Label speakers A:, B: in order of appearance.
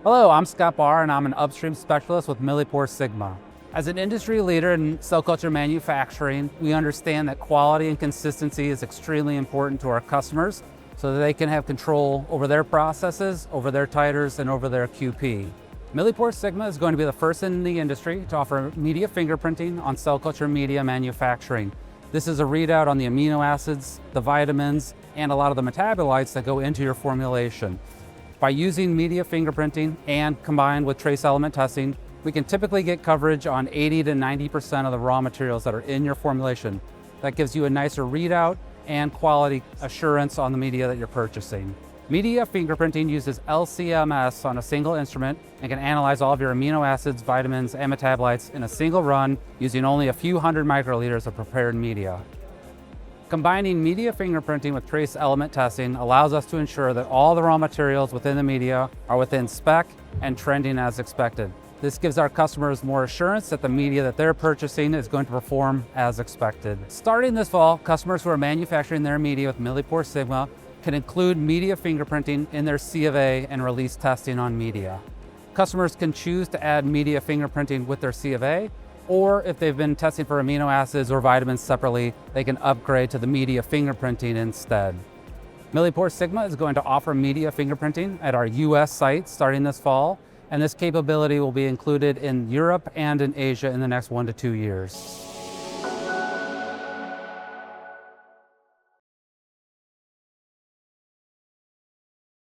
A: Hello, I'm Scott Bahr and I'm an Upstream Specialist with Sigma. As an industry leader in cell culture manufacturing, we understand that quality and consistency is extremely important to our customers so that they can have control over their processes, over their titers, and over their QP. Sigma is going to be the first in the industry to offer media fingerprinting on cell culture media manufacturing. This is a readout on the amino acids, the vitamins, and a lot of the metabolites that go into your formulation. By using media fingerprinting and combined with trace element testing, we can typically get coverage on 80 to 90% of the raw materials that are in your formulation. That gives you a nicer readout and quality assurance on the media that you're purchasing. Media fingerprinting uses LC-MS on a single instrument and can analyze all of your amino acids, vitamins, and metabolites in a single run using only a few hundred microliters of prepared media. Combining media fingerprinting with trace element testing allows us to ensure that all the raw materials within the media are within spec and trending as expected. This gives our customers more assurance that the media that they're purchasing is going to perform as expected. Starting this fall, customers who are manufacturing their media with Sigma can include media fingerprinting in their C of A and release testing on media. Customers can choose to add media fingerprinting with their C of A, or if they've been testing for amino acids or vitamins separately, they can upgrade to the media fingerprinting instead. Sigma is going to offer media fingerprinting at our US site starting this fall, and this capability will be included in Europe and in Asia in the next 1 to 2 years.